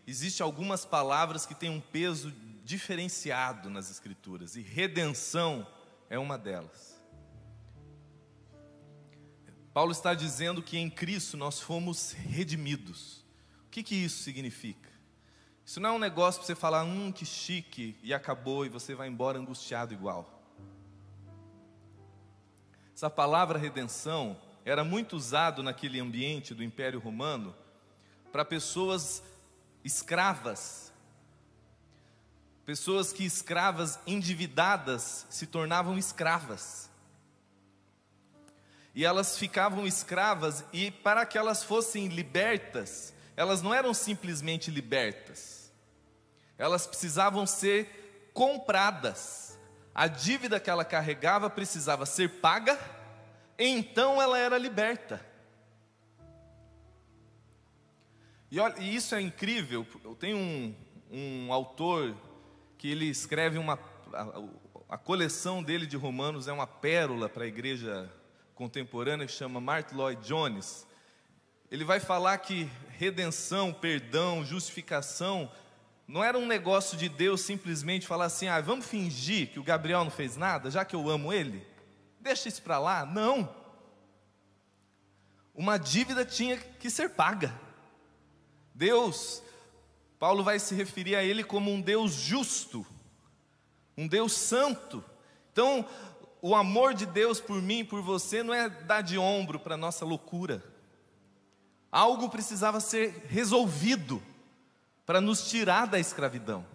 existem algumas palavras que têm um peso diferenciado nas Escrituras, e redenção é uma delas. Paulo está dizendo que em Cristo nós fomos redimidos. O que isso significa? Isso não é um negócio para você falar, que chique, e acabou, e você vai embora angustiado igual. Essa palavra redenção era muito usado naquele ambiente do Império Romano para pessoas escravas. Pessoas que escravas, endividadas, se tornavam escravas. E elas ficavam escravas, e para que elas fossem libertas, elas não eram simplesmente libertas. Elas precisavam ser compradas. A dívida que ela carregava precisava ser paga, então ela era liberta. E isso é incrível. Eu tenho um autor que ele escreve a coleção dele de Romanos é uma pérola para a igreja contemporânea, que chama Martyn Lloyd-Jones. Ele vai falar que redenção, perdão, justificação não era um negócio de Deus simplesmente falar assim, vamos fingir que o Gabriel não fez nada, já que eu amo ele, deixa isso para lá. Não, uma dívida tinha que ser paga. Deus, Paulo vai se referir a ele como um Deus justo, um Deus santo. Então, o amor de Deus por mim e por você não é dar de ombro para a nossa loucura. Algo precisava ser resolvido para nos tirar da escravidão.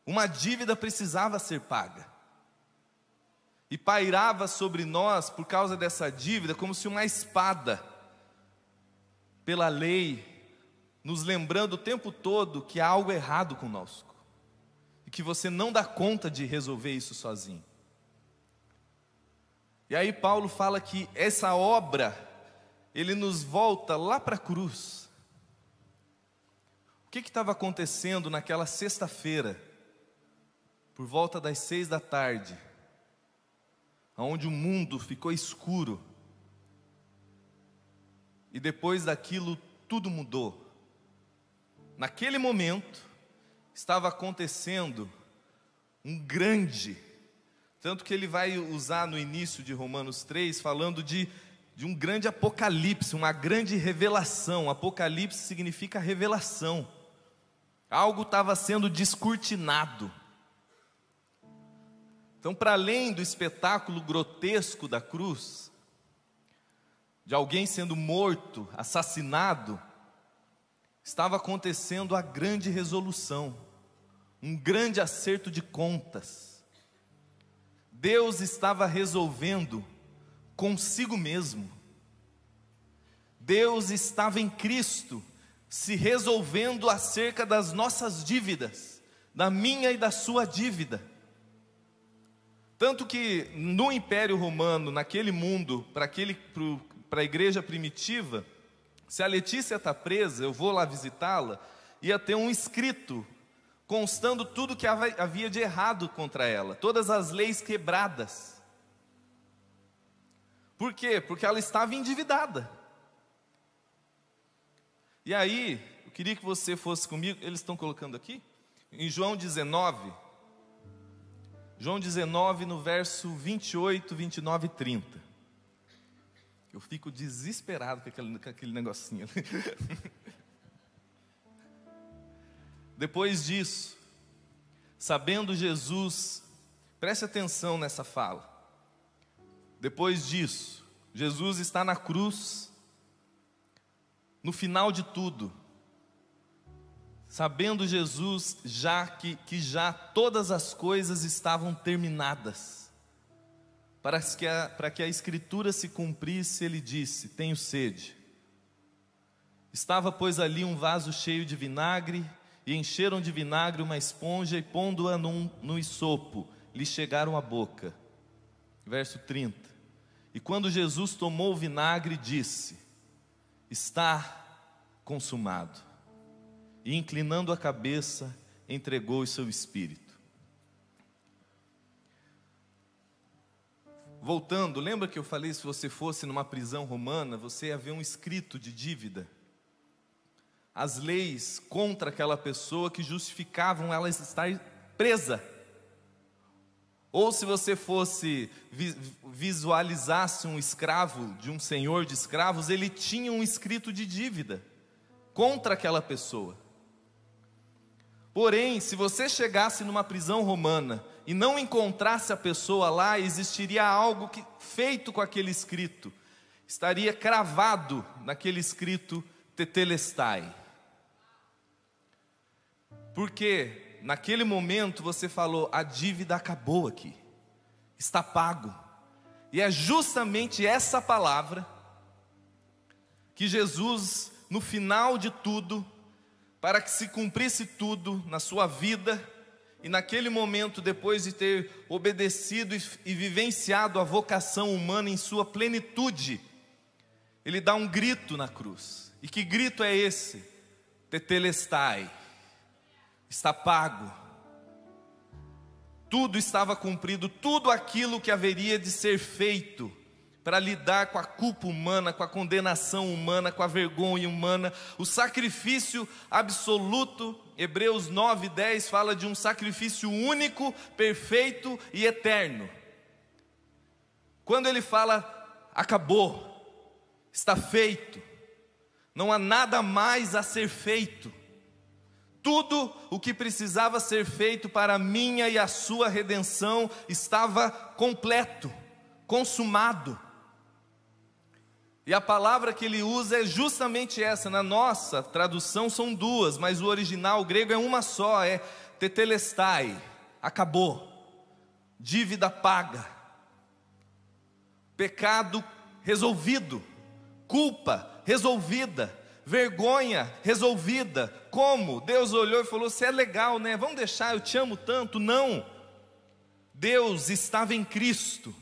Uma dívida precisava ser paga. E pairava sobre nós, por causa dessa dívida, como se uma espada, pela lei, nos lembrando o tempo todo que há algo errado conosco. E que você não dá conta de resolver isso sozinho. E aí Paulo fala que essa obra, ele nos volta lá para a cruz. O que estava acontecendo naquela sexta-feira, por volta das 6 da tarde, onde o mundo ficou escuro, e depois daquilo tudo mudou. Naquele momento, estava acontecendo um grande, tanto que ele vai usar no início de Romanos 3, falando de um grande apocalipse, uma grande revelação. Apocalipse significa revelação. Algo estava sendo descortinado. Então, para além do espetáculo grotesco da cruz, de alguém sendo morto, assassinado, estava acontecendo a grande resolução, um grande acerto de contas. Deus estava resolvendo consigo mesmo. Deus estava em Cristo, se resolvendo acerca das nossas dívidas, da minha e da sua dívida. Tanto que no Império Romano, naquele mundo, para a igreja primitiva, se a Letícia está presa, eu vou lá visitá-la, ia ter um escrito constando tudo que havia de errado contra ela, todas as leis quebradas. Por quê? Porque ela estava endividada. E aí, eu queria que você fosse comigo, eles estão colocando aqui, em João 19, no verso 28, 29 e 30. Eu fico desesperado com aquele negocinho. Depois disso, sabendo Jesus, preste atenção nessa fala. Depois disso, Jesus está na cruz, no final de tudo, sabendo Jesus que já todas as coisas estavam terminadas, para que a Escritura se cumprisse, ele disse: tenho sede. Estava, pois, ali um vaso cheio de vinagre, e encheram de vinagre uma esponja, e pondo-a no isopo, lhe chegaram à boca. Verso 30. E quando Jesus tomou o vinagre, disse: está consumado. E inclinando a cabeça, entregou o seu espírito. Voltando, lembra que eu falei, se você fosse numa prisão romana, você ia ver um escrito de dívida. as leis contra aquela pessoa que justificavam ela estar presa. Ou se você visualizasse um escravo de um senhor de escravos, ele tinha um escrito de dívida contra aquela pessoa. Porém, se você chegasse numa prisão romana e não encontrasse a pessoa lá, existiria algo feito com aquele escrito. Estaria cravado naquele escrito tetelestai. Porque naquele momento você falou: a dívida acabou aqui, está pago. E é justamente essa palavra que Jesus, no final de tudo, para que se cumprisse tudo na sua vida, e naquele momento, depois de ter obedecido e vivenciado a vocação humana em sua plenitude, ele dá um grito na cruz. E que grito é esse? Tetelestai, está pago. Tudo estava cumprido, tudo aquilo que haveria de ser feito para lidar com a culpa humana, com a condenação humana, com a vergonha humana, o sacrifício absoluto. Hebreus 9:10 fala de um sacrifício único, perfeito e eterno. Quando ele fala: acabou, está feito, não há nada mais a ser feito, tudo o que precisava ser feito para a minha e a sua redenção estava completo, consumado. E a palavra que ele usa é justamente essa. Na nossa tradução são duas, mas o original, o grego, é uma só, é tetelestai, acabou, dívida paga, pecado resolvido, culpa resolvida, vergonha resolvida. Como? Deus olhou e falou: você é legal, né? Vamos deixar, eu te amo tanto. Não, Deus estava em Cristo.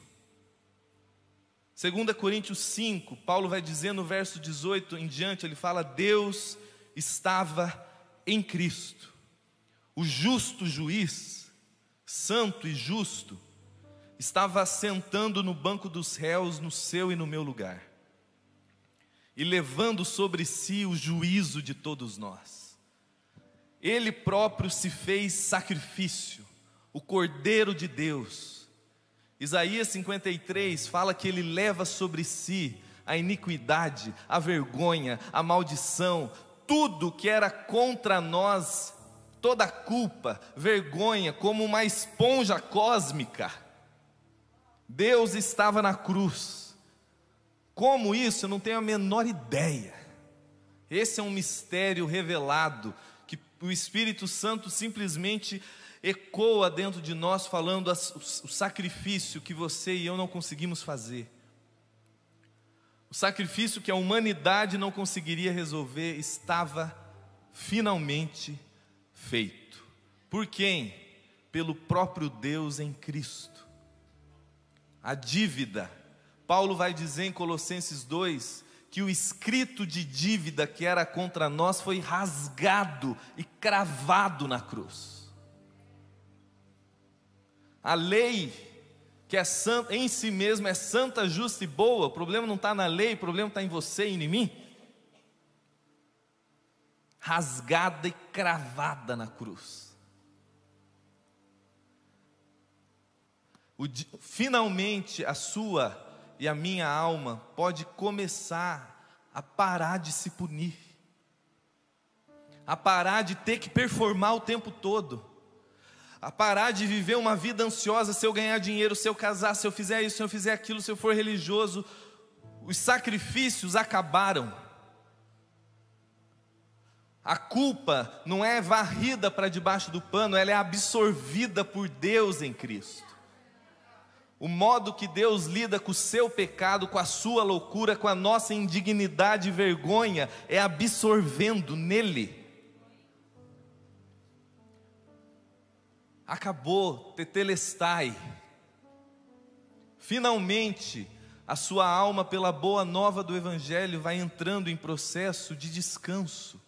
2 Coríntios 5, Paulo vai dizer no verso 18 em diante, ele fala: Deus estava em Cristo, o justo juiz, santo e justo, estava sentando no banco dos réus, no seu e no meu lugar, e levando sobre si o juízo de todos nós. Ele próprio se fez sacrifício, o Cordeiro de Deus. Isaías 53 fala que ele leva sobre si a iniquidade, a vergonha, a maldição, tudo que era contra nós, toda a culpa, vergonha, como uma esponja cósmica. Deus estava na cruz. Como isso? Eu não tenho a menor ideia. Esse é um mistério revelado, que o Espírito Santo simplesmente ecoa dentro de nós, falando o sacrifício que você e eu não conseguimos fazer, o sacrifício que a humanidade não conseguiria resolver, estava finalmente feito. Por quem? Pelo próprio Deus em Cristo. A dívida, Paulo vai dizer em Colossenses 2, que o escrito de dívida que era contra nós foi rasgado e cravado na cruz. A lei, que é santa, em si mesma é santa, justa e boa, o problema não está na lei, o problema está em você e em mim. Rasgada e cravada na cruz. Finalmente a sua e a minha alma pode começar a parar de se punir, a parar de ter que performar o tempo todo, a parar de viver uma vida ansiosa: se eu ganhar dinheiro, se eu casar, se eu fizer isso, se eu fizer aquilo, se eu for religioso. Os sacrifícios acabaram. A culpa não é varrida para debaixo do pano, ela é absorvida por Deus em Cristo. O modo que Deus lida com o seu pecado, com a sua loucura, com a nossa indignidade e vergonha, é absorvendo nele. Acabou, tetelestai. Finalmente, a sua alma, pela boa nova do Evangelho, vai entrando em processo de descanso.